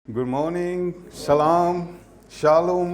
Good morning, shalom, shalom,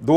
2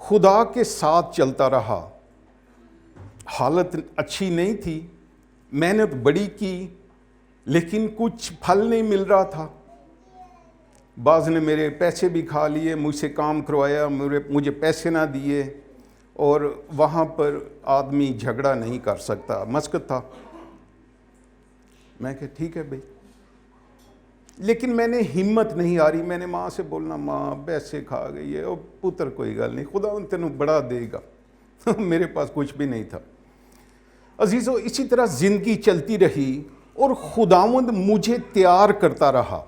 خدا کے ساتھ چلتا رہا. حالت اچھی نہیں تھی, محنت بڑی کی, لیکن کچھ پھل نہیں مل رہا تھا. بعض نے میرے پیسے بھی کھا لیے, مجھ سے کام کروایا, مجھے پیسے نہ دیے, اور وہاں پر آدمی جھگڑا نہیں کر سکتا, مسکت تھا. میں کہ ٹھیک ہے بھائی, لیکن میں نے ہمت نہیں آ رہی. میں نے ماں سے بولنا, ماں پیسے کھا گئی ہے. او پتر کوئی گل نہیں, خدا ان تینوں بڑا دے گا. میرے پاس کچھ بھی نہیں تھا. عزیزو, اسی طرح زندگی چلتی رہی اور خداوند مجھے تیار کرتا رہا.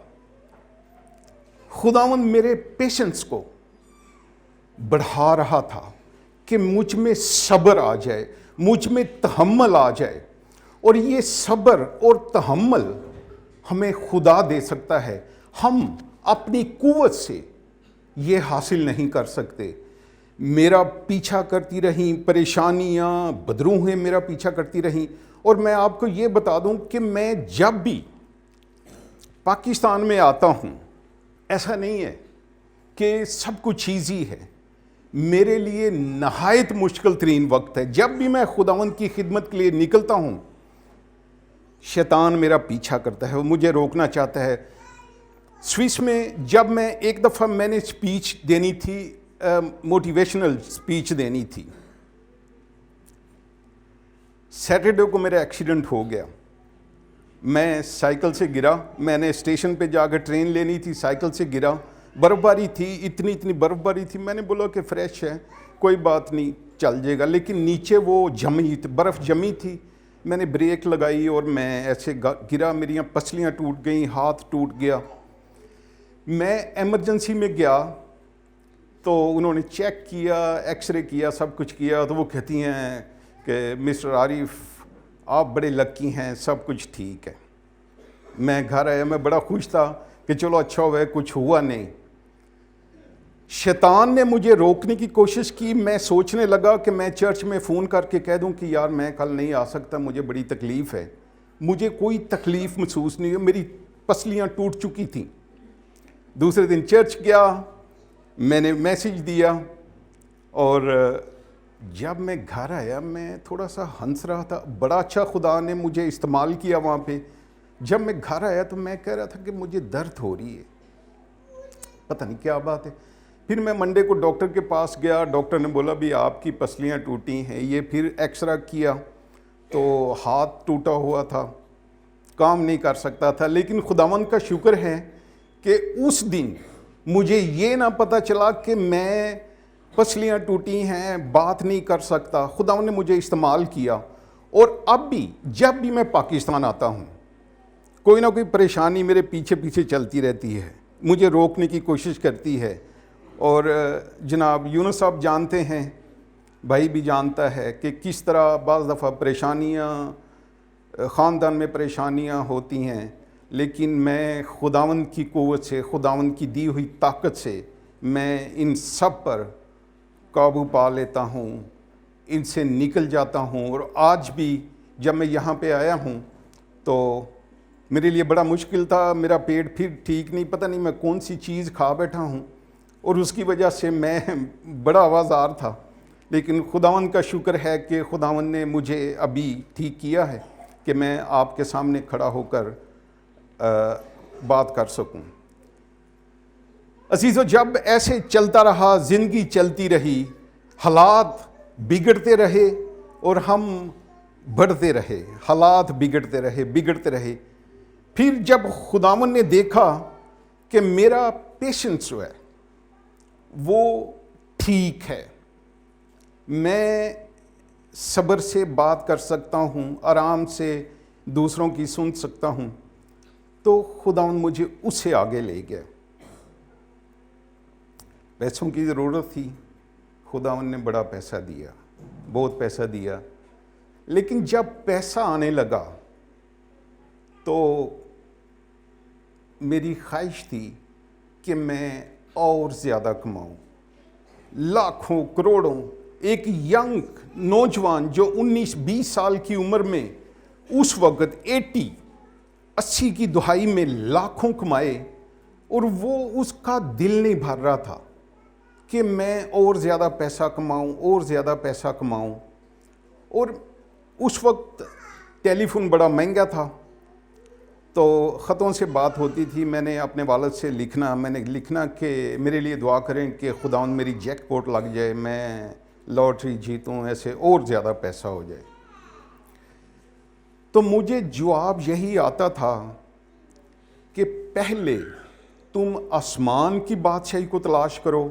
خداوند میرے پیشنس کو بڑھا رہا تھا کہ مجھ میں صبر آ جائے, مجھ میں تحمل آ جائے. اور یہ صبر اور تحمل ہمیں خدا دے سکتا ہے, ہم اپنی قوت سے یہ حاصل نہیں کر سکتے. میرا پیچھا کرتی رہیں پریشانیاں, بدروہیں میرا پیچھا کرتی رہیں. اور میں آپ کو یہ بتا دوں کہ میں جب بھی پاکستان میں آتا ہوں, ایسا نہیں ہے کہ سب کچھ ایزی ہے. میرے لیے نہایت مشکل ترین وقت ہے. جب بھی میں خداوند کی خدمت کے لیے نکلتا ہوں, شیطان میرا پیچھا کرتا ہے, وہ مجھے روکنا چاہتا ہے. سوئس میں جب میں ایک دفعہ میں نے اسپیچ دینی تھی, موٹیویشنل اسپیچ دینی تھی. سیٹرڈے کو میرا ایکسیڈنٹ ہو گیا. میں سائیکل سے گرا. میں نے اسٹیشن پہ جا کے ٹرین لینی تھی, سائیکل سے گرا. برف باری تھی, اتنی برف باری تھی. میں نے بولا کہ فریش ہے, کوئی بات نہیں, چل جائے گا. لیکن نیچے وہ جمی, برف جمی تھی. میں نے بریک لگائی اور میں ایسے گرا. میری پسلیاں ٹوٹ گئیں, ہاتھ ٹوٹ گیا. میں ایمرجنسی میں گیا تو انہوں نے چیک کیا, ایکس رے کیا, سب کچھ کیا. تو وہ کہتی ہیں کہ مسٹر عارف آپ بڑے لکی ہیں, سب کچھ ٹھیک ہے. میں گھر آیا, میں بڑا خوش تھا کہ چلو اچھا ہوا ہے, کچھ ہوا نہیں. شیطان نے مجھے روکنے کی کوشش کی. میں سوچنے لگا کہ میں چرچ میں فون کر کے کہہ دوں کہ یار میں کل نہیں آ سکتا, مجھے بڑی تکلیف ہے. مجھے کوئی تکلیف محسوس نہیں ہوئی, میری پسلیاں ٹوٹ چکی تھیں. دوسرے دن چرچ گیا, میں نے میسیج دیا, اور جب میں گھر آیا میں تھوڑا سا ہنس رہا تھا. بڑا اچھا خدا نے مجھے استعمال کیا وہاں پہ. جب میں گھر آیا تو میں کہہ رہا تھا کہ مجھے درد ہو رہی ہے, پتہ نہیں کیا بات ہے. پھر میں منڈے کو ڈاکٹر کے پاس گیا. ڈاکٹر نے بولا بھی آپ کی پسلیاں ٹوٹی ہیں. یہ پھر ایکسرا کیا تو ہاتھ ٹوٹا ہوا تھا, کام نہیں کر سکتا تھا. لیکن خداوند کا شکر ہے کہ اس دن مجھے یہ نہ پتہ چلا کہ میں پسلیاں ٹوٹی ہیں, بات نہیں کر سکتا. خداوند نے مجھے استعمال کیا. اور اب بھی جب بھی میں پاکستان آتا ہوں, کوئی نہ کوئی پریشانی میرے پیچھے پیچھے چلتی رہتی ہے, مجھے روکنے کی کوشش کرتی ہے. اور جناب یونس صاحب جانتے ہیں, بھائی بھی جانتا ہے کہ کس طرح بعض دفعہ پریشانیاں, خاندان میں پریشانیاں ہوتی ہیں. لیکن میں خداوند کی قوت سے, خداوند کی دی ہوئی طاقت سے میں ان سب پر قابو پا لیتا ہوں, ان سے نکل جاتا ہوں. اور آج بھی جب میں یہاں پہ آیا ہوں تو میرے لیے بڑا مشکل تھا. میرا پیٹ پھر ٹھیک نہیں, پتہ نہیں میں کون سی چیز کھا بیٹھا ہوں, اور اس کی وجہ سے میں بڑا آوازار تھا. لیکن خداوند کا شکر ہے کہ خداوند نے مجھے ابھی ٹھیک کیا ہے کہ میں آپ کے سامنے کھڑا ہو کر بات کر سکوں. عزیزو, جب ایسے چلتا رہا, زندگی چلتی رہی, حالات بگڑتے رہے اور ہم بڑھتے رہے. حالات بگڑتے رہے. پھر جب خداوند نے دیکھا کہ میرا پیشنس جو ہے وہ ٹھیک ہے, میں صبر سے بات کر سکتا ہوں, آرام سے دوسروں کی سن سکتا ہوں, تو خداوند مجھے اس سے آگے لے گیا. پیسوں کی ضرورت تھی, خداوند نے بڑا پیسہ دیا, بہت پیسہ دیا. لیکن جب پیسہ آنے لگا تو میری خواہش تھی کہ میں اور زیادہ کماؤں. لاکھوں کروڑوں, ایک ینگ نوجوان جو 19-20 سال کی عمر میں اس وقت 80 کی دہائی میں لاکھوں کمائے, اور وہ اس کا دل نہیں بھر رہا تھا. کہ میں اور زیادہ پیسہ کماؤں اور زیادہ پیسہ کماؤں. اور اس وقت ٹیلی فون بڑا مہنگا تھا تو خطوں سے بات ہوتی تھی. میں نے اپنے والد سے میں نے لکھنا کہ میرے لیے دعا کریں کہ خداوند میری جیک پوٹ لگ جائے, میں لاٹری جیتوں, ایسے اور زیادہ پیسہ ہو جائے. تو مجھے جواب یہی آتا تھا کہ پہلے تم آسمان کی بادشاہی کو تلاش کرو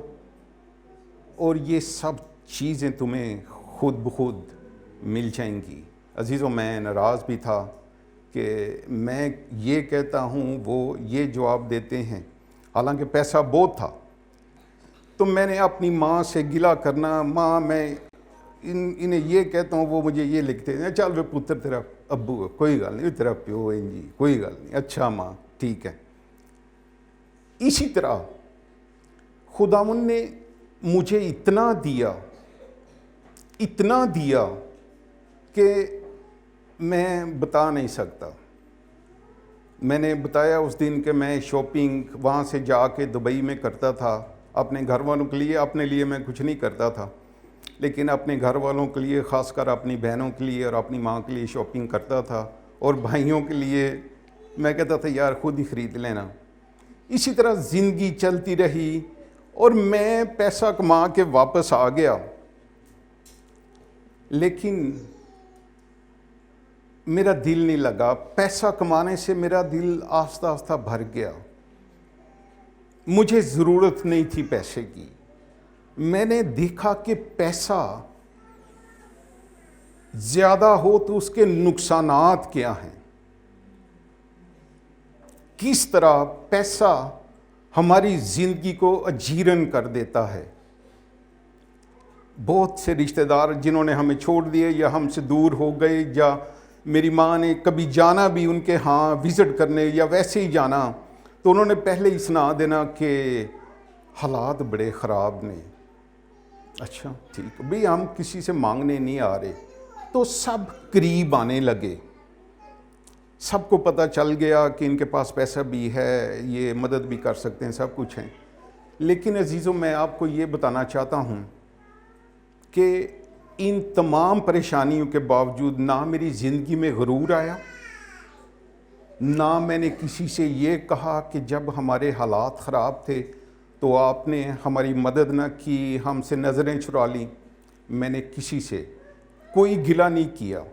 اور یہ سب چیزیں تمہیں خود بخود مل جائیں گی. عزیزوں, میں ناراض بھی تھا کہ میں یہ کہتا ہوں وہ یہ جواب دیتے ہیں, حالانکہ پیسہ بہت تھا. تو میں نے اپنی ماں سے گلہ کرنا, ماں میں انہیں یہ کہتا ہوں, وہ مجھے یہ لکھتے ہیں, چل وہ پتر تیرا ابو ہے, کوئی گل نہیں, تیرا پیو ہے جی, کوئی گل نہیں, اچھا ماں ٹھیک ہے. اسی طرح خداوند نے مجھے اتنا دیا کہ میں بتا نہیں سکتا. میں نے بتایا اس دن کہ میں شاپنگ وہاں سے جا کے دبئی میں کرتا تھا اپنے گھر والوں کے لیے. اپنے لیے میں کچھ نہیں کرتا تھا, لیکن اپنے گھر والوں کے لیے, خاص کر اپنی بہنوں کے لیے اور اپنی ماں کے لیے شاپنگ کرتا تھا, اور بھائیوں کے لیے میں کہتا تھا یار خود ہی خرید لینا. اسی طرح زندگی چلتی رہی اور میں پیسہ کما کے واپس آ گیا, لیکن میرا دل نہیں لگا. پیسہ کمانے سے میرا دل آہستہ آہستہ بھر گیا. مجھے ضرورت نہیں تھی پیسے کی. میں نے دیکھا کہ پیسہ زیادہ ہو تو اس کے نقصانات کیا ہیں, کس طرح پیسہ ہماری زندگی کو اجیرن کر دیتا ہے. بہت سے رشتہ دار جنہوں نے ہمیں چھوڑ دیے یا ہم سے دور ہو گئے, یا میری ماں نے کبھی جانا بھی ان کے ہاں وزٹ کرنے یا ویسے ہی جانا, تو انہوں نے پہلے ہی سنا دینا کہ حالات بڑے خراب نے. اچھا ٹھیک, بھئی ہم کسی سے مانگنے نہیں آ رہے. تو سب قریب آنے لگے, سب کو پتہ چل گیا کہ ان کے پاس پیسہ بھی ہے, یہ مدد بھی کر سکتے ہیں, سب کچھ ہیں. لیکن عزیزوں, میں آپ کو یہ بتانا چاہتا ہوں کہ ان تمام پریشانیوں کے باوجود نہ میری زندگی میں غرور آیا, نہ میں نے کسی سے یہ کہا کہ جب ہمارے حالات خراب تھے تو آپ نے ہماری مدد نہ کی, ہم سے نظریں چرا لیں. میں نے کسی سے کوئی گلہ نہیں کیا,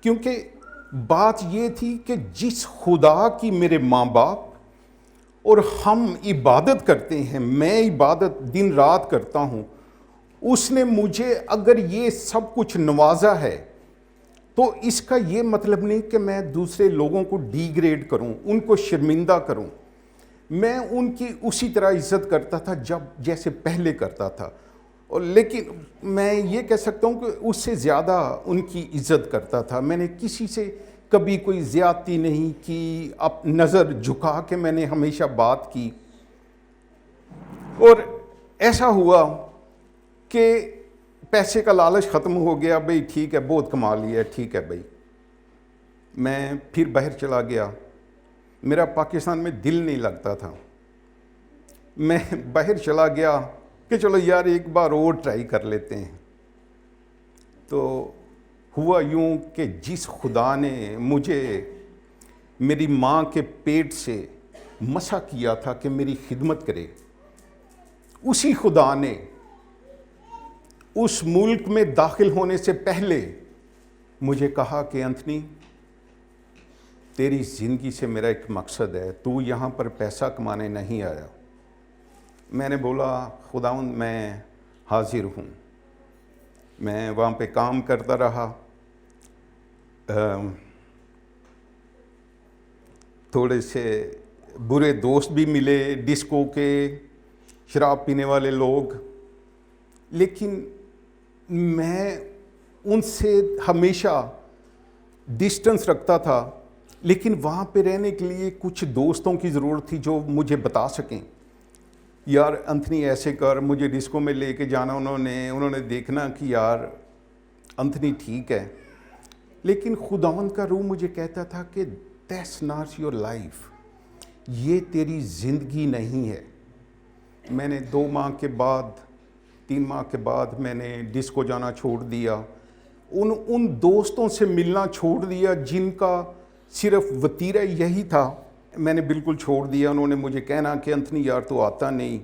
کیونکہ بات یہ تھی کہ جس خدا کی میرے ماں باپ اور ہم عبادت کرتے ہیں, میں عبادت دن رات کرتا ہوں, اس نے مجھے اگر یہ سب کچھ نوازا ہے تو اس کا یہ مطلب نہیں کہ میں دوسرے لوگوں کو ڈی گریڈ کروں, ان کو شرمندہ کروں. میں ان کی اسی طرح عزت کرتا تھا جیسے پہلے کرتا تھا, اور لیکن میں یہ کہہ سکتا ہوں کہ اس سے زیادہ ان کی عزت کرتا تھا. میں نے کسی سے کبھی کوئی زیادتی نہیں کی, اب نظر جھکا کے میں نے ہمیشہ بات کی. اور ایسا ہوا کہ پیسے کا لالچ ختم ہو گیا. بھئی ٹھیک ہے, بہت کما لیا ہے, ٹھیک ہے بھئی. میں پھر باہر چلا گیا, میرا پاکستان میں دل نہیں لگتا تھا. میں باہر چلا گیا کہ چلو یار ایک بار اور ٹرائی کر لیتے ہیں. تو ہوا یوں کہ جس خدا نے مجھے میری ماں کے پیٹ سے مسا کیا تھا کہ میری خدمت کرے, اسی خدا نے اس ملک میں داخل ہونے سے پہلے مجھے کہا کہ انتھنی, تیری زندگی سے میرا ایک مقصد ہے, تو یہاں پر پیسہ کمانے نہیں آیا. میں نے بولا خداوند میں حاضر ہوں. میں وہاں پہ کام کرتا رہا. تھوڑے سے برے دوست بھی ملے, ڈسکو کے شراب پینے والے لوگ, لیکن میں ان سے ہمیشہ ڈسٹنس رکھتا تھا. لیکن وہاں پہ رہنے کے لیے کچھ دوستوں کی ضرورت تھی جو مجھے بتا سکیں, یار انتھنی ایسے کر, مجھے ڈسکو میں لے کے جانا. انہوں نے دیکھنا کہ یار انتھنی ٹھیک ہے, لیکن خداوند کا روح مجھے کہتا تھا کہ دیٹس ناٹ یور لائف, یہ تیری زندگی نہیں ہے. میں نے 2 ماہ کے بعد 3 ماہ کے بعد میں نے ڈسکو جانا چھوڑ دیا، ان دوستوں سے ملنا چھوڑ دیا جن کا صرف وتیرہ یہی تھا، میں نے بالکل چھوڑ دیا۔ انہوں نے مجھے کہنا کہ انتھنی یار تو آتا نہیں،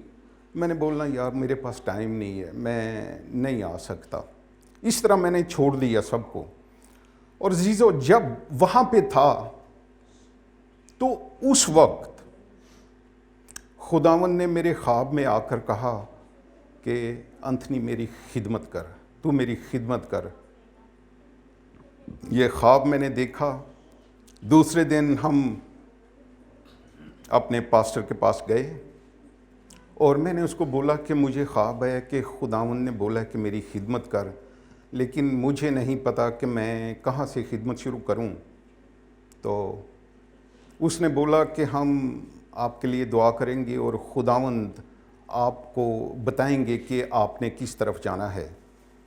میں نے بولنا یار میرے پاس ٹائم نہیں ہے، میں نہیں آ سکتا۔ اس طرح میں نے چھوڑ دیا سب کو۔ اور عزیزو، جب وہاں پہ تھا تو اس وقت خداوند نے میرے خواب میں آ کر کہا کہ انتھنی میری خدمت کر، تو میری خدمت کر۔ یہ خواب میں نے دیکھا۔ دوسرے دن ہم اپنے پاسٹر کے پاس گئے اور میں نے اس کو بولا کہ مجھے خواب ہے کہ خداوند نے بولا کہ میری خدمت کر، لیکن مجھے نہیں پتا کہ میں کہاں سے خدمت شروع کروں۔ تو اس نے بولا کہ ہم آپ کے لیے دعا کریں گے اور خداوند آپ کو بتائیں گے کہ آپ نے کس طرف جانا ہے۔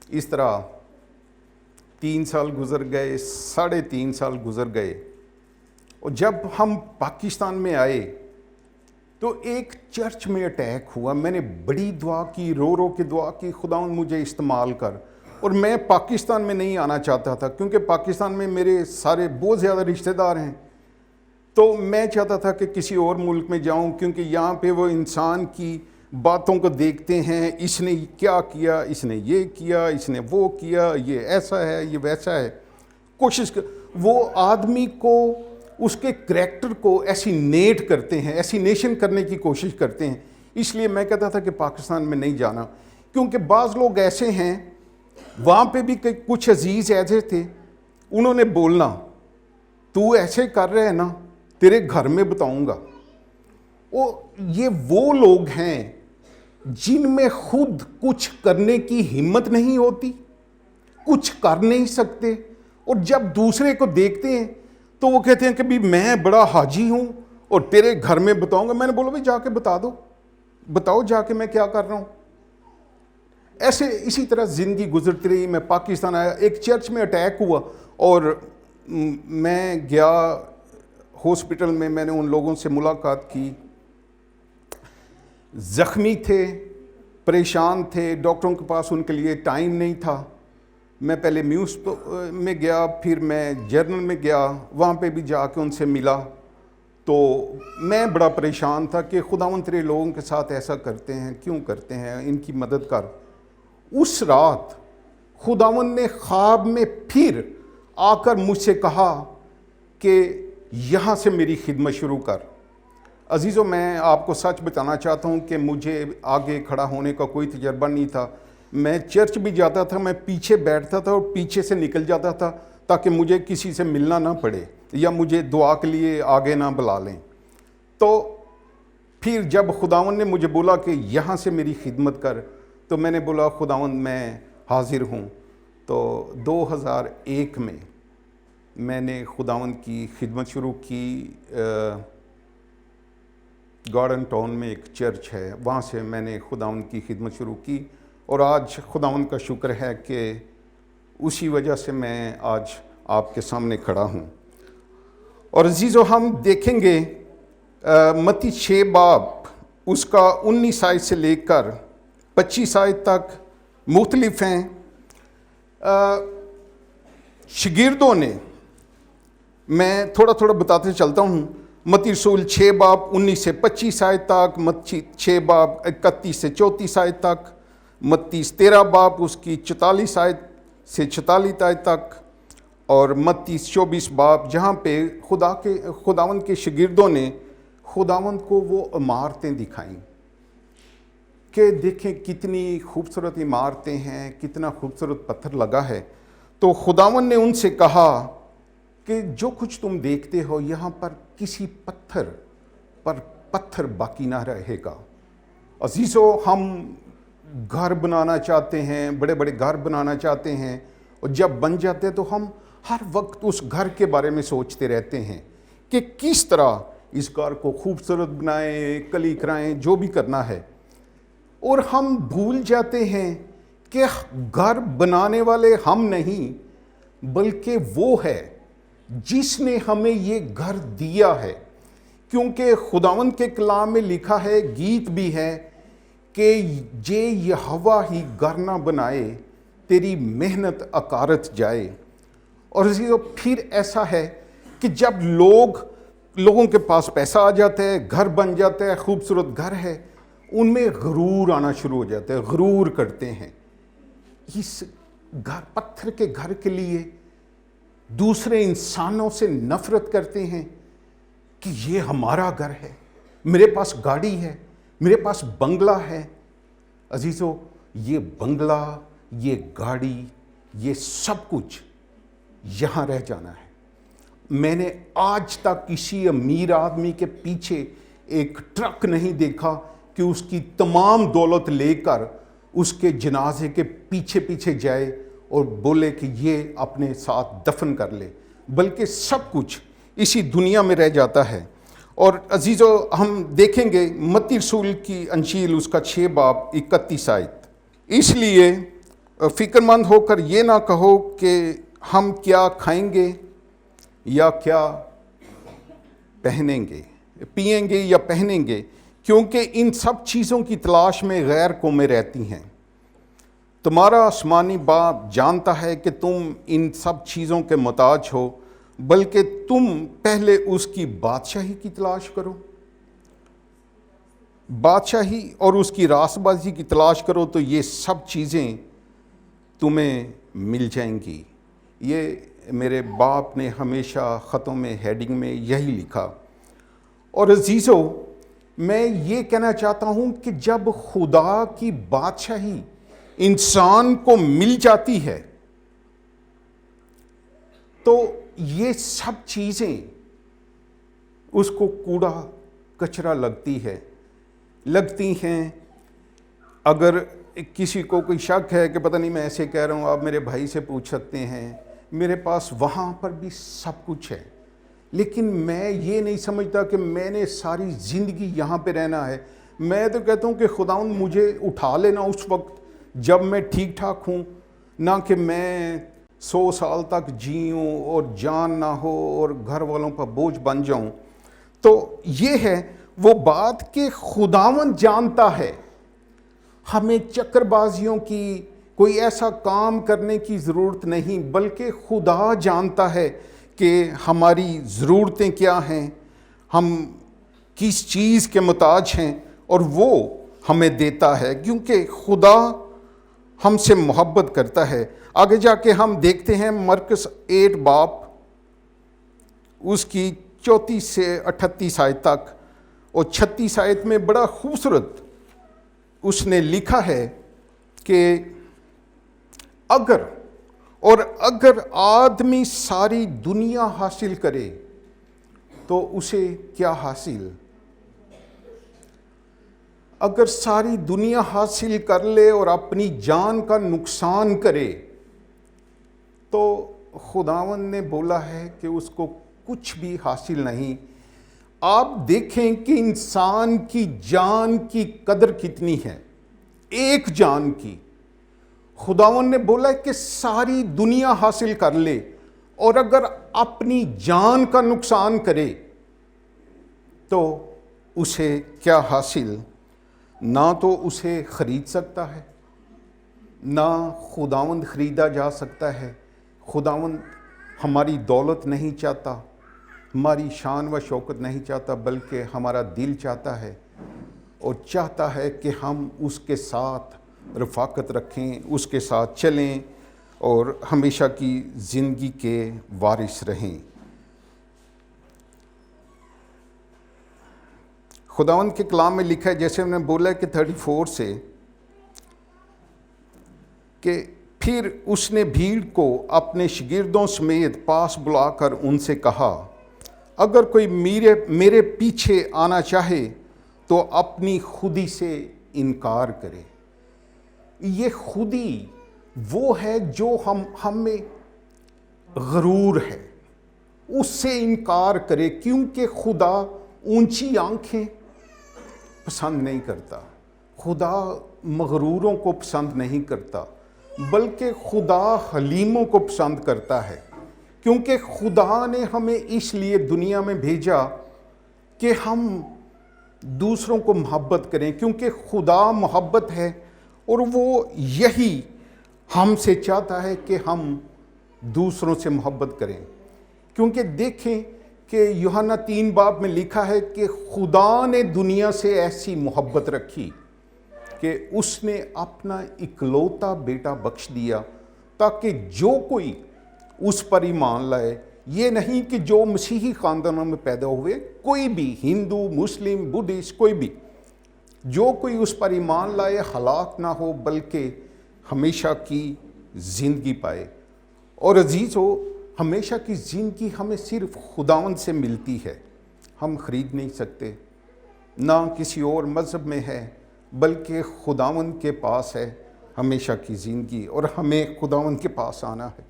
اس طرح 3 سال گزر گئے، 3.5 سال گزر گئے، اور جب ہم پاکستان میں آئے تو ایک چرچ میں اٹیک ہوا۔ میں نے بڑی دعا کی، رو رو کے دعا کی، خداوند مجھے استعمال کر۔ اور میں پاکستان میں نہیں آنا چاہتا تھا کیونکہ پاکستان میں میرے سارے بہت زیادہ رشتہ دار ہیں، تو میں چاہتا تھا کہ کسی اور ملک میں جاؤں، کیونکہ یہاں پہ وہ انسان کی باتوں کو دیکھتے ہیں، اس نے کیا کیا، اس نے یہ کیا، اس نے وہ کیا، یہ ایسا ہے، یہ ویسا ہے۔ وہ آدمی کو، اس کے کریکٹر کو ایسینیٹ کرتے ہیں، ایسینیشن کرنے کی کوشش کرتے ہیں۔ اس لیے میں کہتا تھا کہ پاکستان میں نہیں جانا، کیونکہ بعض لوگ ایسے ہیں، وہاں پہ بھی کچھ عزیز ایسے تھے، انہوں نے بولنا تو ایسے کر رہے ہیں نا، تیرے گھر میں بتاؤں گا۔ یہ وہ لوگ ہیں جن میں خود کچھ کرنے کی ہمت نہیں ہوتی، کچھ کر نہیں سکتے، اور جب دوسرے کو دیکھتے ہیں تو وہ کہتے ہیں کہ بھی میں بڑا حاجی ہوں اور تیرے گھر میں بتاؤں گا۔ میں نے بولا بھائی جا کے بتا دو، بتاؤ جا کے میں کیا کر رہا ہوں۔ اسی طرح زندگی گزرتی رہی۔ میں پاکستان آیا، ایک چرچ میں اٹیک ہوا اور میں گیا ہاسپٹل میں، میں نے ان لوگوں سے ملاقات کی، زخمی تھے، پریشان تھے، ڈاکٹروں کے پاس ان کے لیے ٹائم نہیں تھا۔ میں پہلے میوس میں گیا، پھر میں جرنل میں گیا، وہاں پہ بھی جا کے ان سے ملا، تو میں بڑا پریشان تھا کہ خداوند تیرے لوگوں کے ساتھ ایسا کرتے ہیں، کیوں کرتے ہیں، ان کی مدد کر۔ اس رات خداوند نے خواب میں پھر آ کر مجھ سے کہا کہ یہاں سے میری خدمت شروع کر۔ عزیزو، میں آپ کو سچ بتانا چاہتا ہوں کہ مجھے آگے کھڑا ہونے کا کوئی تجربہ نہیں تھا۔ میں چرچ بھی جاتا تھا، میں پیچھے بیٹھتا تھا اور پیچھے سے نکل جاتا تھا تاکہ مجھے کسی سے ملنا نہ پڑے یا مجھے دعا کے لیے آگے نہ بلا لیں۔ تو پھر جب خداوند نے مجھے بولا کہ یہاں سے میری خدمت کر، تو میں نے بولا خداوند میں حاضر ہوں۔ تو 2001 میں نے خداوند کی خدمت شروع کی۔ گارڈن ٹاؤن میں ایک چرچ ہے، وہاں سے میں نے خداوند کی خدمت شروع کی، اور آج خداوند کا شکر ہے کہ اسی وجہ سے میں آج آپ کے سامنے کھڑا ہوں۔ اور عزیزو، ہم دیکھیں گے متی 6 باب اس کا 19 آیت سے لے کر 25 آیت تک مختلف ہیں۔ شاگردوں نے، میں تھوڑا بتاتے چلتا ہوں، متی رسول 6 باب 19 سے 25 آیت تک، متی 6 باب 31 سے 34 آیت تک، متی 13 باب اس کی 44 آیت سے 46 آیت تک، اور متی 24 باب جہاں پہ خداوند کے شاگردوں نے خداوند کو وہ عمارتیں دکھائیں کہ دیکھیں کتنی خوبصورت عمارتیں ہیں، کتنا خوبصورت پتھر لگا ہے۔ تو خداوند نے ان سے کہا کہ جو کچھ تم دیکھتے ہو یہاں پر کسی پتھر پر پتھر باقی نہ رہے گا۔ عزیزو، ہم گھر بنانا چاہتے ہیں، بڑے بڑے گھر بنانا چاہتے ہیں، اور جب بن جاتے ہیں تو ہم ہر وقت اس گھر کے بارے میں سوچتے رہتے ہیں کہ کس طرح اس گھر کو خوبصورت بنائیں، کلی کرائیں، جو بھی کرنا ہے، اور ہم بھول جاتے ہیں کہ گھر بنانے والے ہم نہیں بلکہ وہ ہے جس نے ہمیں یہ گھر دیا ہے۔ کیونکہ خداوند کے کلام میں لکھا ہے، گیت بھی ہے کہ یہ یہوہ ہی گھر نہ بنائے، تیری محنت اکارت جائے۔ اور عزیزو پھر ایسا ہے کہ جب لوگوں کے پاس پیسہ آ جاتا ہے، گھر بن جاتا ہے، خوبصورت گھر ہے، ان میں غرور آنا شروع ہو جاتا ہے، غرور کرتے ہیں، اس گھر پتھر کے گھر کے لیے دوسرے انسانوں سے نفرت کرتے ہیں کہ یہ ہمارا گھر ہے، میرے پاس گاڑی ہے، میرے پاس بنگلہ ہے۔ عزیزو یہ بنگلہ، یہ گاڑی، یہ سب کچھ یہاں رہ جانا ہے۔ میں نے آج تک کسی امیر آدمی کے پیچھے ایک ٹرک نہیں دیکھا کہ اس کی تمام دولت لے کر اس کے جنازے کے پیچھے پیچھے جائے اور بولے کہ یہ اپنے ساتھ دفن کر لے، بلکہ سب کچھ اسی دنیا میں رہ جاتا ہے۔ اور عزیزو ہم دیکھیں گے متی رسول کی انجیل اس کا 6 باب 31 آیت، اس لیے فکر مند ہو کر یہ نہ کہو کہ ہم کیا کھائیں گے یا کیا پہنیں گے، پئیں گے یا پہنیں گے، کیونکہ ان سب چیزوں کی تلاش میں غیر قومیں رہتی ہیں۔ تمہارا آسمانی باپ جانتا ہے کہ تم ان سب چیزوں کے محتاج ہو، بلکہ تم پہلے اس کی بادشاہی کی تلاش کرو، بادشاہی اور اس کی راست بازی کی تلاش کرو تو یہ سب چیزیں تمہیں مل جائیں گی۔ یہ میرے باپ نے ہمیشہ خطوں میں ہیڈنگ میں یہی لکھا۔ اور عزیزو میں یہ کہنا چاہتا ہوں کہ جب خدا کی بادشاہی انسان کو مل جاتی ہے تو یہ سب چیزیں اس کو کوڑا کچرا لگتی ہیں۔ اگر کسی کو کوئی شک ہے کہ پتہ نہیں میں ایسے کہہ رہا ہوں، آپ میرے بھائی سے پوچھ سکتے ہیں، میرے پاس وہاں پر بھی سب کچھ ہے، لیکن میں یہ نہیں سمجھتا کہ میں نے ساری زندگی یہاں پہ رہنا ہے۔ میں تو کہتا ہوں کہ خداوند مجھے اٹھا لینا اس وقت جب میں ٹھیک ٹھاک ہوں، نہ کہ میں 100 سال تک جیوں اور جان نہ ہو اور گھر والوں پر بوجھ بن جاؤں۔ تو یہ ہے وہ بات کہ خداوند جانتا ہے، ہمیں چکر بازیوں کی کوئی ایسا کام کرنے کی ضرورت نہیں، بلکہ خدا جانتا ہے کہ ہماری ضرورتیں کیا ہیں، ہم کس چیز کے محتاج ہیں، اور وہ ہمیں دیتا ہے کیونکہ خدا ہم سے محبت کرتا ہے۔ آگے جا کے ہم دیکھتے ہیں مرکز 8 باب اس کی 34 سے 38 آیت تک، اور 36 آیت میں بڑا خوبصورت اس نے لکھا ہے کہ اگر آدمی ساری دنیا حاصل کرے تو اسے کیا حاصل؟ اگر ساری دنیا حاصل کر لے اور اپنی جان کا نقصان کرے تو خداوند نے بولا ہے کہ اس کو کچھ بھی حاصل نہیں۔ آپ دیکھیں کہ انسان کی جان کی قدر کتنی ہے، ایک جان کی۔ خداوند نے بولا کہ ساری دنیا حاصل کر لے اور اگر اپنی جان کا نقصان کرے تو اسے کیا حاصل؟ نہ تو اسے خرید سکتا ہے، نہ خداوند خریدا جا سکتا ہے۔ خداوند ہماری دولت نہیں چاہتا، ہماری شان و شوکت نہیں چاہتا، بلکہ ہمارا دل چاہتا ہے، اور چاہتا ہے کہ ہم اس کے ساتھ رفاقت رکھیں، اس کے ساتھ چلیں اور ہمیشہ کی زندگی کے وارث رہیں۔ خداوند کے کلام میں لکھا ہے، جیسے ہم نے بولا کہ 34 سے، کہ پھر اس نے بھیڑ کو اپنے شاگردوں سمیت پاس بلا کر ان سے کہا، اگر کوئی میرے پیچھے آنا چاہے تو اپنی خودی سے انکار کرے۔ یہ خودی وہ ہے جو ہم میں غرور ہے، اس سے انکار کرے، کیونکہ خدا اونچی آنکھیں پسند نہیں کرتا، خدا مغروروں کو پسند نہیں کرتا، بلکہ خدا حلیموں کو پسند کرتا ہے، کیونکہ خدا نے ہمیں اس لیے دنیا میں بھیجا کہ ہم دوسروں کو محبت کریں، کیونکہ خدا محبت ہے اور وہ یہی ہم سے چاہتا ہے کہ ہم دوسروں سے محبت کریں۔ کیونکہ دیکھیں کہ یوحنا 3 باب میں لکھا ہے کہ خدا نے دنیا سے ایسی محبت رکھی کہ اس نے اپنا اکلوتا بیٹا بخش دیا تاکہ جو کوئی اس پر ایمان لائے، یہ نہیں کہ جو مسیحی خاندانوں میں پیدا ہوئے، کوئی بھی ہندو، مسلم، بدھسٹ، کوئی بھی، جو کوئی اس پر ایمان لائے ہلاک نہ ہو بلکہ ہمیشہ کی زندگی پائے۔ اور عزیزو، ہمیشہ کی زندگی ہمیں صرف خداوند سے ملتی ہے، ہم خرید نہیں سکتے، نہ کسی اور مذہب میں ہے، بلکہ خداوند کے پاس ہے ہمیشہ کی زندگی، اور ہمیں خداوند کے پاس آنا ہے۔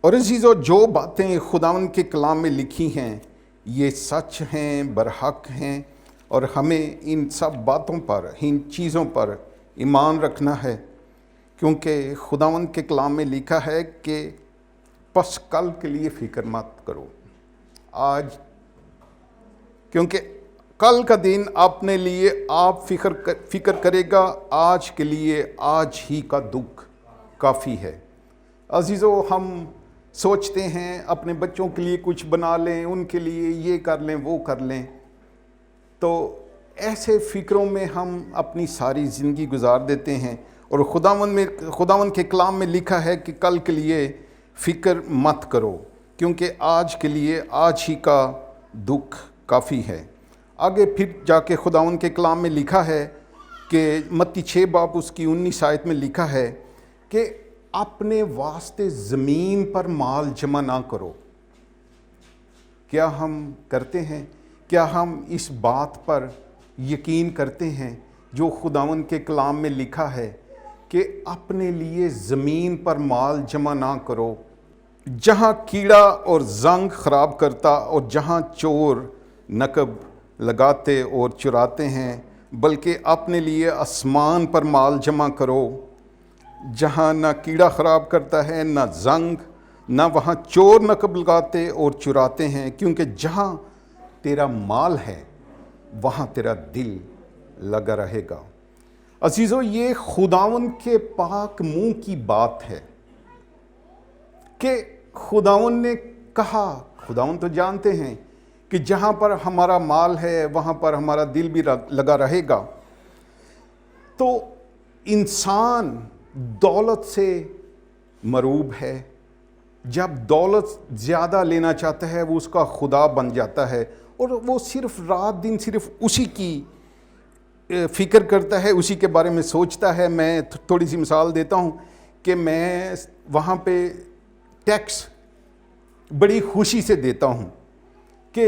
اور عزیزو، جو باتیں خداوند کے کلام میں لکھی ہیں یہ سچ ہیں، برحق ہیں، اور ہمیں ان سب باتوں پر، ان چیزوں پر ایمان رکھنا ہے، کیونکہ خداوند کے کلام میں لکھا ہے کہ پس کل کے لیے فکر مت کرو، آج، کیونکہ کل کا دن اپنے لیے آپ فکر کرے گا، آج کے لیے آج ہی کا دکھ کافی ہے۔ عزیزو، ہم سوچتے ہیں اپنے بچوں کے لیے کچھ بنا لیں، ان کے لیے یہ کر لیں، وہ کر لیں، تو ایسے فکروں میں ہم اپنی ساری زندگی گزار دیتے ہیں۔ اور خداوند کے کلام میں لکھا ہے کہ کل کے لیے فکر مت کرو، کیونکہ آج کے لیے آج ہی کا دکھ کافی ہے۔ آگے پھر جا کے خداوند کے کلام میں لکھا ہے کہ متی 6 باب اس کی 19 آیت میں لکھا ہے کہ اپنے واسطے زمین پر مال جمع نہ کرو۔ کیا ہم کرتے ہیں؟ کیا ہم اس بات پر یقین کرتے ہیں جو خداوند کے کلام میں لکھا ہے کہ اپنے لیے زمین پر مال جمع نہ کرو، جہاں کیڑا اور زنگ خراب کرتا اور جہاں چور نقب لگاتے اور چراتے ہیں، بلکہ اپنے لیے آسمان پر مال جمع کرو، جہاں نہ کیڑا خراب کرتا ہے، نہ زنگ، نہ وہاں چور نقب لگاتے اور چراتے ہیں، کیونکہ جہاں تیرا مال ہے وہاں تیرا دل لگا رہے گا۔ عزیزو، یہ خداوند کے پاک منہ کی بات ہے کہ خداوند نے کہا، خداوند تو جانتے ہیں کہ جہاں پر ہمارا مال ہے وہاں پر ہمارا دل بھی لگا رہے گا۔ تو انسان دولت سے مروب ہے، جب دولت زیادہ لینا چاہتا ہے وہ اس کا خدا بن جاتا ہے، اور وہ صرف رات دن صرف اسی کی فکر کرتا ہے، اسی کے بارے میں سوچتا ہے۔ میں تھوڑی سی مثال دیتا ہوں کہ میں وہاں پہ ٹیکس بڑی خوشی سے دیتا ہوں کہ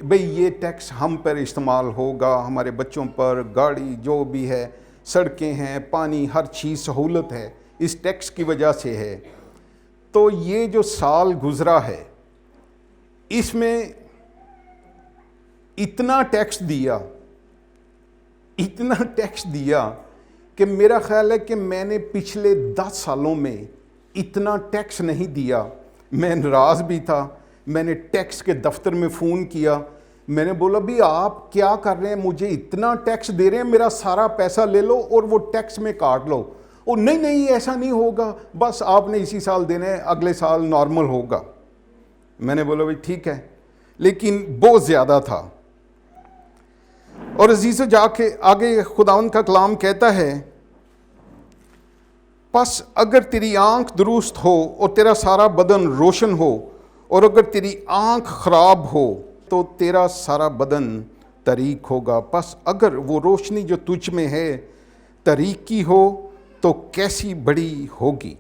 بھئی یہ ٹیکس ہم پر استعمال ہوگا، ہمارے بچوں پر، گاڑی جو بھی ہے، سڑکیں ہیں، پانی، ہر چیز سہولت ہے، اس ٹیکس کی وجہ سے ہے۔ تو یہ جو سال گزرا ہے اس میں اتنا ٹیکس دیا کہ میرا خیال ہے کہ میں نے پچھلے 10 سالوں میں اتنا ٹیکس نہیں دیا۔ میں ناراض بھی تھا، میں نے ٹیکس کے دفتر میں فون کیا، میں نے بولا بھی آپ کیا کر رہے ہیں، مجھے اتنا ٹیکس دے رہے ہیں، میرا سارا پیسہ لے لو اور وہ ٹیکس میں کاٹ لو۔ اور نہیں ایسا نہیں ہوگا، بس آپ نے اسی سال دینا ہے، اگلے سال نارمل ہوگا۔ میں نے بولا بھی ٹھیک ہے، لیکن بہت زیادہ تھا۔ اور عزیزو، جا کے آگے خداوند کا کلام کہتا ہے، پس اگر تیری آنکھ درست ہو اور تیرا سارا بدن روشن ہو، اور اگر تیری آنکھ خراب ہو تو تیرا سارا بدن تاریک ہوگا۔ پس اگر وہ روشنی جو تجھ میں ہے تاریکی ہو تو کیسی بڑی ہوگی۔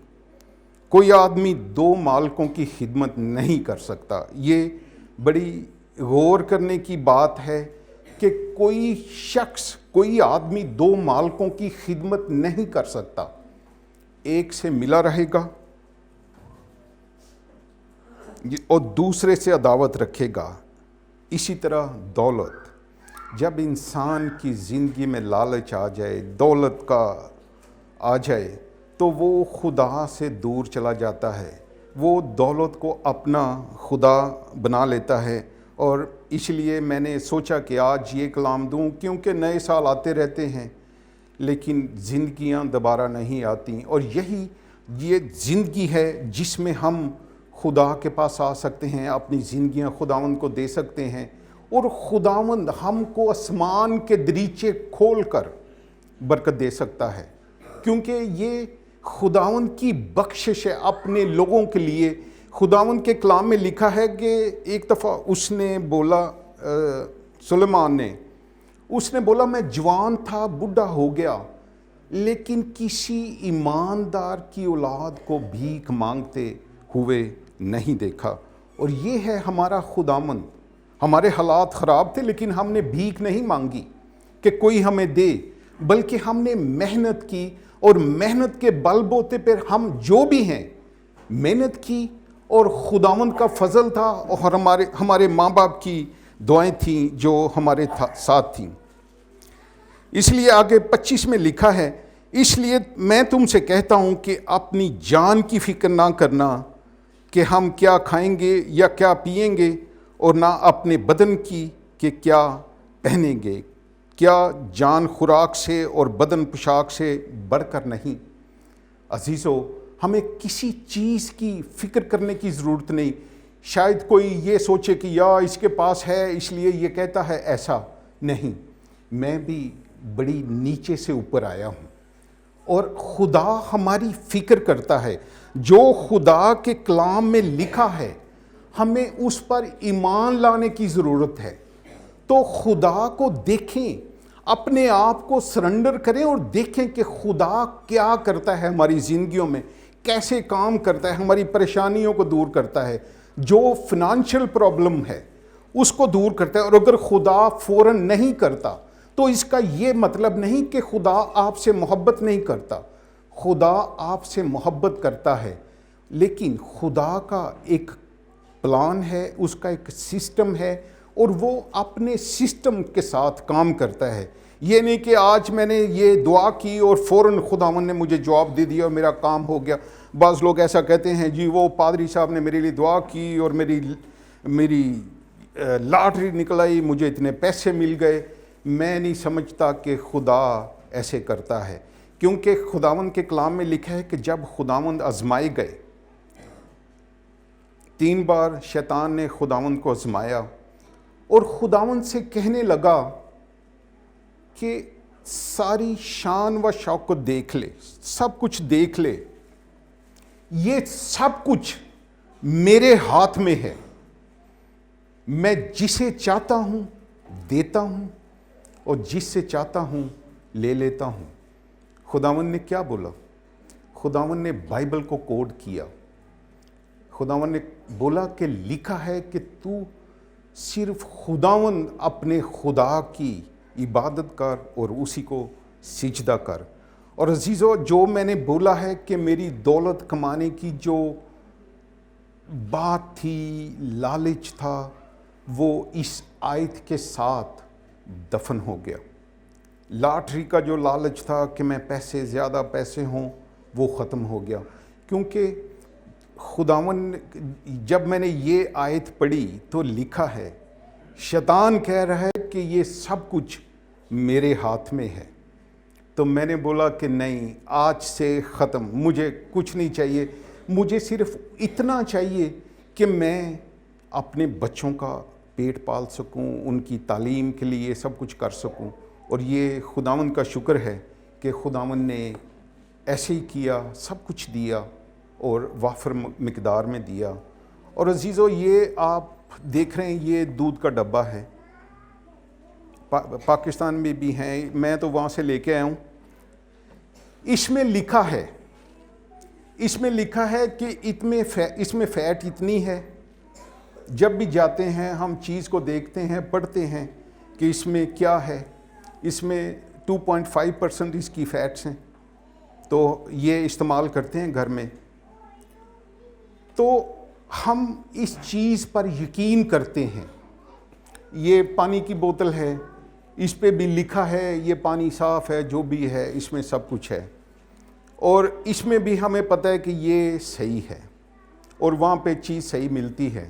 کوئی آدمی 2 مالکوں کی خدمت نہیں کر سکتا۔ یہ بڑی غور کرنے کی بات ہے کہ کوئی شخص، کوئی آدمی 2 مالکوں کی خدمت نہیں کر سکتا۔ ایک سے ملا رہے گا اور دوسرے سے عداوت رکھے گا۔ اسی طرح دولت، جب انسان کی زندگی میں لالچ آ جائے، دولت کا آ جائے، تو وہ خدا سے دور چلا جاتا ہے، وہ دولت کو اپنا خدا بنا لیتا ہے اور اس لیے میں نے سوچا کہ آج یہ کلام دوں، کیونکہ نئے سال آتے رہتے ہیں لیکن زندگیاں دوبارہ نہیں آتی، اور یہ زندگی ہے جس میں ہم خدا کے پاس آ سکتے ہیں، اپنی زندگیاں خداوند کو دے سکتے ہیں، اور خداوند ہم کو آسمان کے دریچے کھول کر برکت دے سکتا ہے، کیونکہ یہ خداوند کی بخشش ہے اپنے لوگوں کے لیے۔ خداوند کے کلام میں لکھا ہے کہ ایک دفعہ اس نے بولا، سلیمان نے، اس نے بولا میں جوان تھا، بوڑھا ہو گیا، لیکن کسی ایماندار کی اولاد کو بھیک مانگتے ہوئے نہیں دیکھا۔ اور یہ ہے ہمارا خداوند۔ ہمارے حالات خراب تھے لیکن ہم نے بھیک نہیں مانگی کہ کوئی ہمیں دے، بلکہ ہم نے محنت کی، اور محنت کے بل بوتے پر ہم جو بھی ہیں محنت کی، اور خداوند کا فضل تھا، اور ہمارے ماں باپ کی دعائیں تھیں جو ہمارے ساتھ تھیں۔ اس لیے آگے 25 میں لکھا ہے، اس لیے میں تم سے کہتا ہوں کہ اپنی جان کی فکر نہ کرنا کہ ہم کیا کھائیں گے یا کیا پئیں گے، اور نہ اپنے بدن کی کہ کیا پہنیں گے۔ کیا جان خوراک سے اور بدن پوشاک سے بڑھ کر نہیں؟ عزیزو، ہمیں کسی چیز کی فکر کرنے کی ضرورت نہیں۔ شاید کوئی یہ سوچے کہ یا اس کے پاس ہے اس لیے یہ کہتا ہے، ایسا نہیں۔ میں بھی بڑی نیچے سے اوپر آیا ہوں، اور خدا ہماری فکر کرتا ہے۔ جو خدا کے کلام میں لکھا ہے ہمیں اس پر ایمان لانے کی ضرورت ہے۔ تو خدا کو دیکھیں، اپنے آپ کو سرنڈر کریں اور دیکھیں کہ خدا کیا کرتا ہے ہماری زندگیوں میں، کیسے کام کرتا ہے، ہماری پریشانیوں کو دور کرتا ہے، جو فنانشل پرابلم ہے اس کو دور کرتا ہے۔ اور اگر خدا فوراً نہیں کرتا تو اس کا یہ مطلب نہیں کہ خدا آپ سے محبت نہیں کرتا، خدا آپ سے محبت کرتا ہے، لیکن خدا کا ایک پلان ہے، اس کا ایک سسٹم ہے، اور وہ اپنے سسٹم کے ساتھ کام کرتا ہے۔ یہ نہیں کہ آج میں نے یہ دعا کی اور فوراً خداوند نے مجھے جواب دے دیا اور میرا کام ہو گیا۔ بعض لوگ ایسا کہتے ہیں، جی وہ پادری صاحب نے میرے لیے دعا کی اور میری لاٹری نکل آئی، مجھے اتنے پیسے مل گئے۔ میں نہیں سمجھتا کہ خدا ایسے کرتا ہے، کیونکہ خداوند کے کلام میں لکھا ہے کہ جب خداوند آزمائے گئے، 3 بار شیطان نے خداوند کو آزمایا، اور خداوند سے کہنے لگا کہ ساری شان و شوکت دیکھ لے، سب کچھ دیکھ لے، یہ سب کچھ میرے ہاتھ میں ہے، میں جسے چاہتا ہوں دیتا ہوں اور جس سے چاہتا ہوں لے لیتا ہوں۔ خداوند نے کیا بولا؟ خداوند نے بائبل کو کوڈ کیا۔ خداوند نے بولا کہ لکھا ہے کہ تو صرف خداوند اپنے خدا کی عبادت کر اور اسی کو سجدہ کر۔ اور عزیزو، جو میں نے بولا ہے کہ میری دولت کمانے کی جو بات تھی، لالچ تھا، وہ اس آیت کے ساتھ دفن ہو گیا۔ لاٹری کا جو لالچ تھا کہ میں زیادہ پیسے ہوں، وہ ختم ہو گیا، کیونکہ خداوند جب میں نے یہ آیت پڑھی تو لکھا ہے، شیطان کہہ رہا ہے کہ یہ سب کچھ میرے ہاتھ میں ہے۔ تو میں نے بولا کہ نہیں، آج سے ختم، مجھے کچھ نہیں چاہیے، مجھے صرف اتنا چاہیے کہ میں اپنے بچوں کا پیٹ پال سکوں، ان کی تعلیم کے لیے سب کچھ کر سکوں۔ اور یہ خداوند کا شکر ہے کہ خداوند نے ایسے ہی کیا، سب کچھ دیا اور وافر مقدار میں دیا۔ اور عزیزو، یہ آپ دیکھ رہے ہیں، یہ دودھ کا ڈبہ ہے، پاکستان میں بھی ہیں، میں تو وہاں سے لے کے آیا ہوں۔ اس میں لکھا ہے کہ اس میں فیٹ اتنی ہے۔ جب بھی جاتے ہیں ہم چیز کو دیکھتے ہیں، پڑھتے ہیں کہ اس میں کیا ہے، اس میں 2.5% اس کی فیٹس ہیں، تو یہ استعمال کرتے ہیں گھر میں۔ تو ہم اس چیز پر یقین کرتے ہیں۔ یہ پانی کی بوتل ہے، اس پہ بھی لکھا ہے یہ پانی صاف ہے، جو بھی ہے اس میں سب کچھ ہے، اور اس میں بھی ہمیں پتہ ہے کہ یہ صحیح ہے، اور وہاں پہ چیز صحیح ملتی ہے۔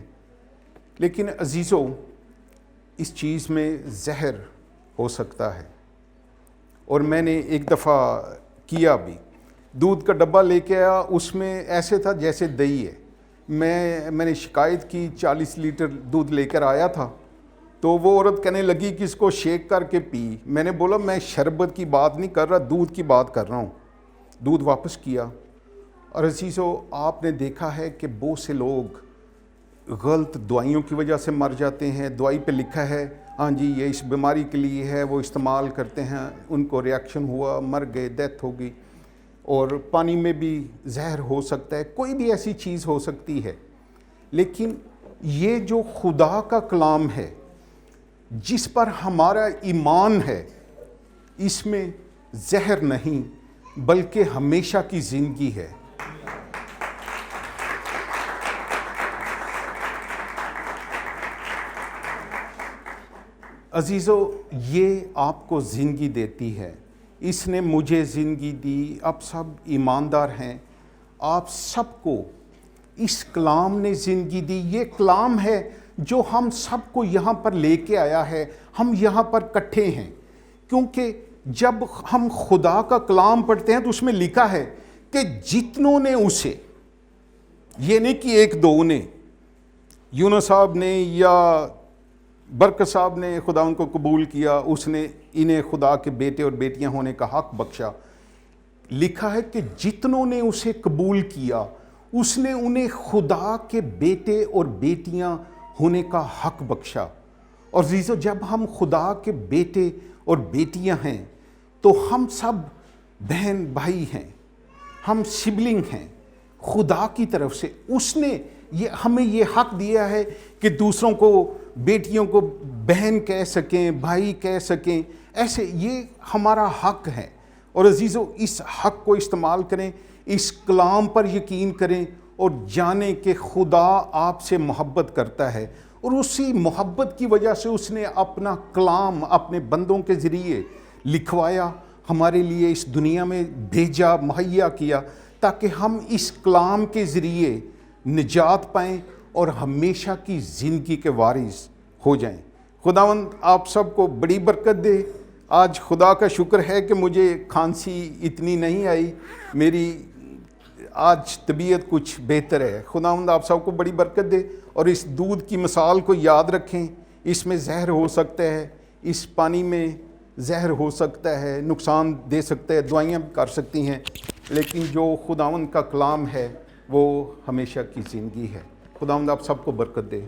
لیکن عزیزو، اس چیز میں زہر ہو سکتا ہے، اور میں نے ایک دفعہ کیا بھی۔ دودھ کا ڈبہ لے کے آیا، اس میں ایسے تھا جیسے دہی ہے۔ میں نے شکایت کی، 40 لیٹر دودھ لے کر آیا تھا، تو وہ عورت کہنے لگی کہ اس کو شیک کر کے پی۔ میں نے بولا میں شربت کی بات نہیں کر رہا، دودھ کی بات کر رہا ہوں۔ دودھ واپس کیا۔ اور عزیزو، آپ نے دیکھا ہے کہ بہت سے لوگ غلط دوائیوں کی وجہ سے مر جاتے ہیں۔ دوائی پہ لکھا ہے ہاں جی یہ اس بیماری کے لیے ہے، وہ استعمال کرتے ہیں، ان کو ریاکشن ہوا، مر گئے، ڈیتھ ہو گئی۔ اور پانی میں بھی زہر ہو سکتا ہے، کوئی بھی ایسی چیز ہو سکتی ہے۔ لیکن یہ جو خدا کا کلام ہے، جس پر ہمارا ایمان ہے، اس میں زہر نہیں بلکہ ہمیشہ کی زندگی ہے۔ عزیزو، یہ آپ کو زندگی دیتی ہے۔ اس نے مجھے زندگی دی، آپ سب ایماندار ہیں، آپ سب کو اس کلام نے زندگی دی۔ یہ کلام ہے جو ہم سب کو یہاں پر لے کے آیا ہے، ہم یہاں پر کٹھے ہیں، کیونکہ جب ہم خدا کا کلام پڑھتے ہیں تو اس میں لکھا ہے کہ جتنوں نے اسے، یہ نہیں کہ ایک دو نے، یونس صاحب نے یا برکت صاحب نے خدا ان کو قبول کیا، اس نے انہیں خدا کے بیٹے اور بیٹیاں ہونے کا حق بخشا۔ لکھا ہے کہ جتنوں نے اسے قبول کیا، اس نے انہیں خدا کے بیٹے اور بیٹیاں ہونے کا حق بخشا۔ اور عزیزو، جب ہم خدا کے بیٹے اور بیٹیاں ہیں تو ہم سب بہن بھائی ہیں، ہم سبلنگ ہیں خدا کی طرف سے۔ اس نے ہمیں یہ حق دیا ہے کہ دوسروں کو، بیٹیوں کو بہن کہہ سکیں، بھائی کہہ سکیں، ایسے یہ ہمارا حق ہے۔ اور عزیزو، اس حق کو استعمال کریں، اس کلام پر یقین کریں اور جانیں کہ خدا آپ سے محبت کرتا ہے، اور اسی محبت کی وجہ سے اس نے اپنا کلام اپنے بندوں کے ذریعے لکھوایا، ہمارے لیے اس دنیا میں بھیجا، مہیا کیا، تاکہ ہم اس کلام کے ذریعے نجات پائیں اور ہمیشہ کی زندگی کے وارث ہو جائیں۔ خداوند آپ سب کو بڑی برکت دے۔ آج خدا کا شکر ہے کہ مجھے کھانسی اتنی نہیں آئی، میری آج طبیعت کچھ بہتر ہے۔ خداوند آپ سب کو بڑی برکت دے، اور اس دودھ کی مثال کو یاد رکھیں۔ اس میں زہر ہو سکتا ہے، اس پانی میں زہر ہو سکتا ہے، نقصان دے سکتا ہے، دوائیاں بھی کر سکتی ہیں، لیکن جو خداوند کا کلام ہے وہ ہمیشہ کی زندگی ہے۔ خداوند آپ سب کو برکت دے۔